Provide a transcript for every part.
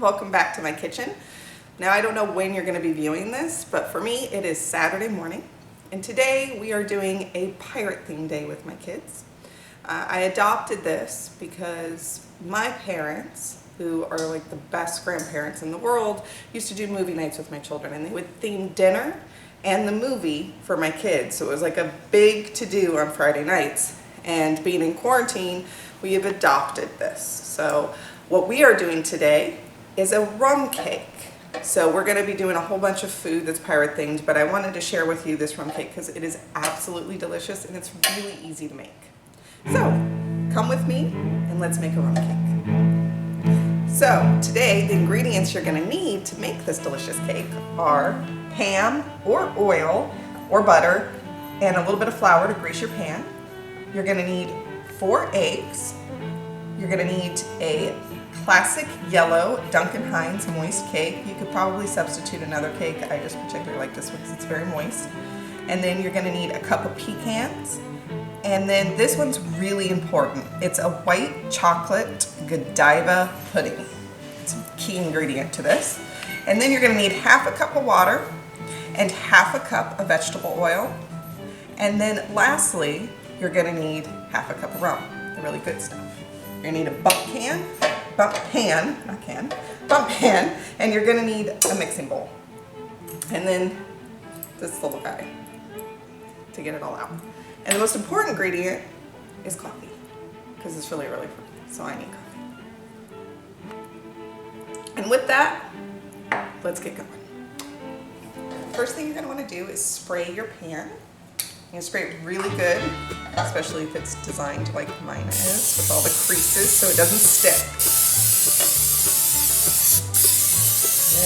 welcome back to my kitchen. Now I don't know when you're going to be viewing this, but for me it is Saturday morning, and today we are doing a pirate theme day with my kids. I adopted this because my parents, who are like the best grandparents in the world, used to do movie nights with my children, and they would theme dinner and the movie for my kids. So it was like a big to-do on Friday nights, and being in quarantine, we have adopted this. So what we are doing today is a rum cake. So we're going to be doing a whole bunch of food that's pirate themed, but I wanted to share with you this rum cake because it is absolutely delicious and it's really easy to make. So come with me and let's make a rum cake. So today the ingredients you're going to need to make this delicious cake are ham or oil or butter and a little bit of flour to grease your pan. You're going to need 4 eggs. You're going to need a classic yellow Duncan Hines moist cake. You could probably substitute another cake. I just particularly like this one because it's very moist. And then you're going to need a cup of pecans. And then this one's really important. It's a white chocolate Godiva pudding. It's a key ingredient to this. And then you're going to need half a cup of water and half a cup of vegetable oil. And then lastly, you're going to need half a cup of rum, the really good stuff. You're going to need a bump pan, and you're going to need a mixing bowl. And then this little guy to get it all out. And the most important ingredient is coffee, because it's really, really fruity, so I need coffee. And with that, let's get going. First thing you're going to want to do is spray your pan. You're going to spray it really good, especially if it's designed like mine is, with all the creases so it doesn't stick.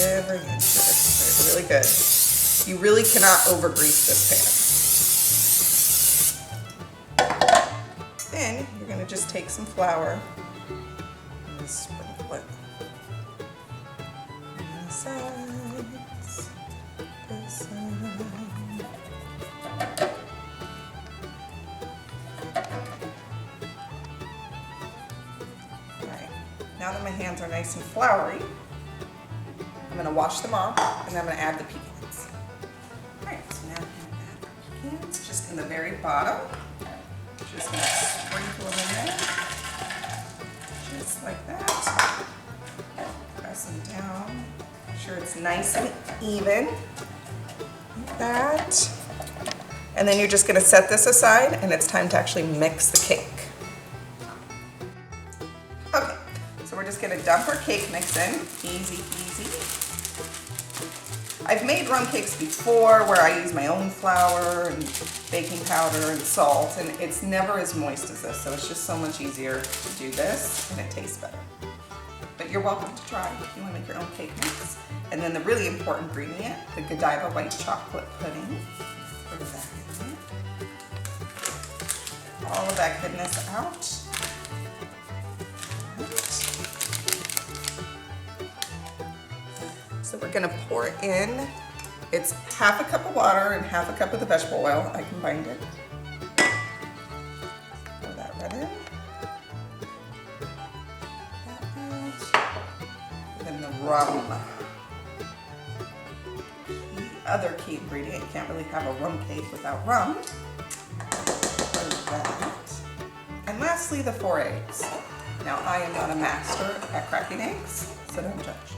Every inch of it, spray it really good. You really cannot over grease this pan. Then you're going to just take some flour and just sprinkle it on the sides, this side. Alright, now that my hands are nice and floury, I'm going to wash them off and then I'm going to add the pecans. Alright, so now I'm going to add the pecans just in the very bottom. Just going to sprinkle them in there, just like that. Press them down. Make sure it's nice and even, like that. And then you're just going to set this aside, and it's time to actually mix the cake. Okay, so we're just going to dump our cake mix in. Easy peasy. I've made rum cakes before where I use my own flour and baking powder and salt, and it's never as moist as this, so it's just so much easier to do this, and it tastes better. But you're welcome to try if you want to make your own cake mix. And then the really important ingredient, the Godiva white chocolate pudding. Put that in there. All of that goodness out. So we're going to pour in, it's half a cup of water and half a cup of the vegetable oil. I combined it. Pour that right in. And then the rum. The other key ingredient, you can't really have a rum cake without rum. Pour that. And lastly, the 4 eggs. Now I am not a master at cracking eggs, so don't judge.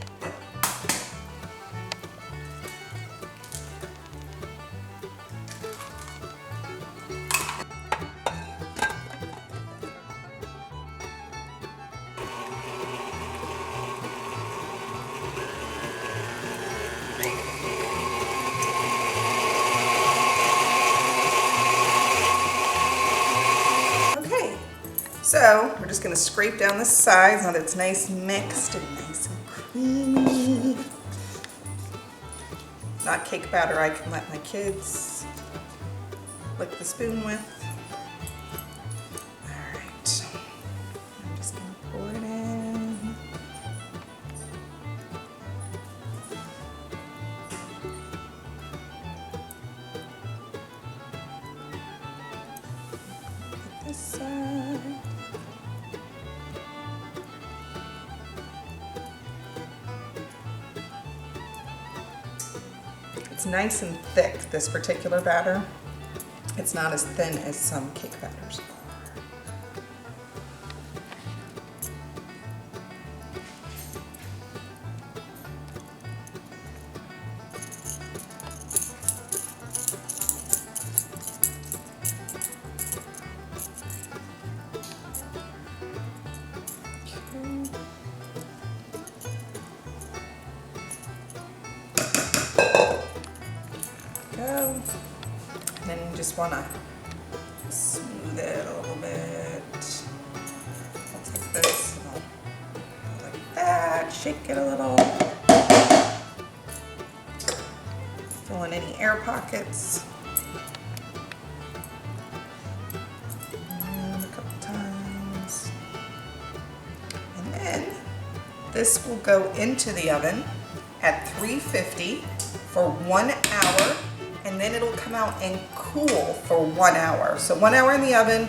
So we're just going to scrape down the sides now that it's nice mixed and nice and creamy. Not cake batter I can let my kids lick the spoon with. Alright, I'm just going to pour it in. Put this side. It's nice and thick, this particular batter. It's not as thin as some cake batters. Go. And then you just want to smooth it a little bit. I'll take this and I'll go like that, shake it a little. Fill in any air pockets. And a couple times. And then this will go into the oven at 350 for 1 hour. And then it'll come out and cool for 1 hour. So 1 hour in the oven,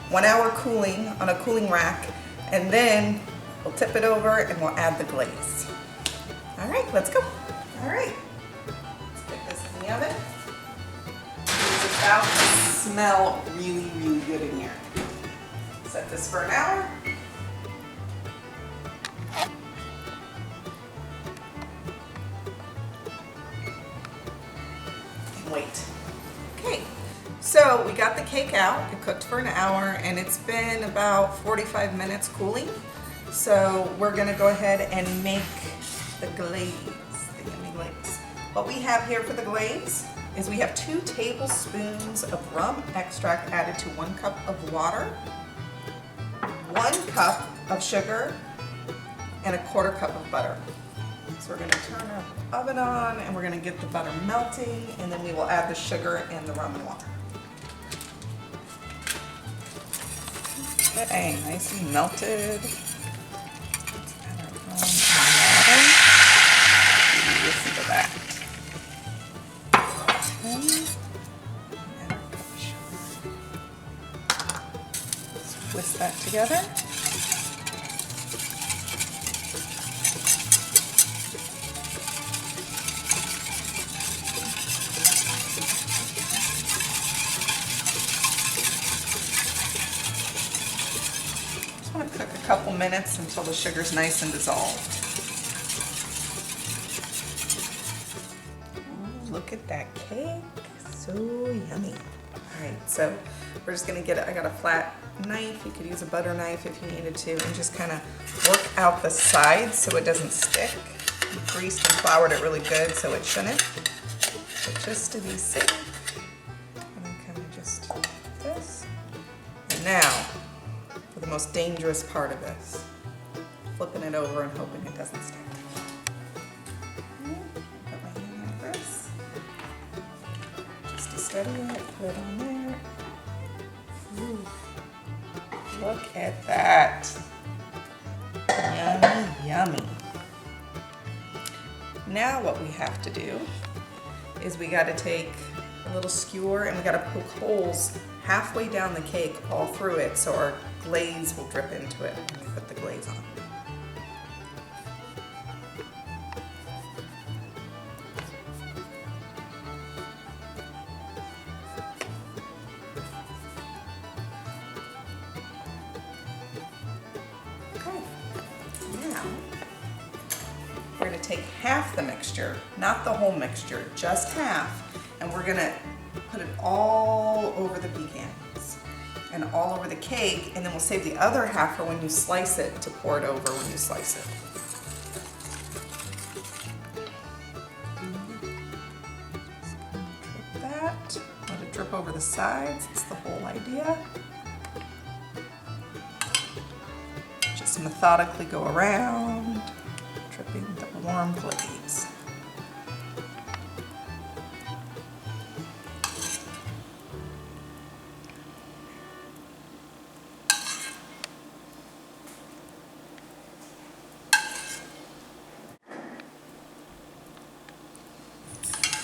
1 hour cooling on a cooling rack, and then we'll tip it over and we'll add the glaze. All right, let's go. All right, let's put this in the oven. It's about to smell really, really good in here. Set this for an hour. Wait. Okay, so we got the cake out. It cooked for an hour and it's been about 45 minutes cooling. So we're gonna go ahead and make the glaze, the yummy glaze. What we have here for the glaze is we have 2 tablespoons of rum extract added to 1 cup of water, 1 cup of sugar, and 1/4 cup of butter. So we're going to turn our oven on and we're going to get the butter melting, and then we will add the sugar and the rum and water. Okay, nice and melted. Let's add our rum and water. Listen to that. And add our cup of sugar. Let's whisk that together. Cook a couple minutes until the sugar's nice and dissolved. Oh, look at that cake, so yummy. All right, so we're just gonna get it. I got a flat knife. You could use a butter knife if you needed to, and just kind of work out the sides so it doesn't stick. You greased and floured it really good, so it shouldn't. But just to be safe, I'm gonna kind of just do this. And now, the most dangerous part of this, flipping it over and hoping it doesn't stick. Put my hand like this, just to steady it, put it on there. Ooh, look at that, yummy, yummy. Now what we have to do is we got to take a little skewer and we got to poke holes halfway down the cake all through it so our glaze will drip into it when we put the glaze on. Okay, now we're going to take half the mixture, not the whole mixture, just half, and we're going to put it all over the pecans and all over the cake, and then we'll save the other half for when you slice it, to pour it over when you slice it. Drip that, let it drip over the sides, it's the whole idea. Just methodically go around, dripping the warm glaze.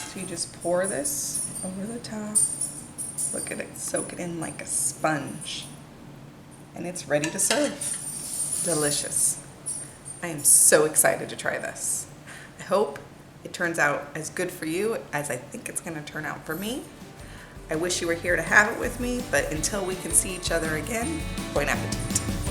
So you just pour this over the top. Look at it, soak it in like a sponge. And it's ready to serve. Delicious. I am so excited to try this. I hope it turns out as good for you as I think it's going to turn out for me. I wish you were here to have it with me, but until we can see each other again, bon appetit.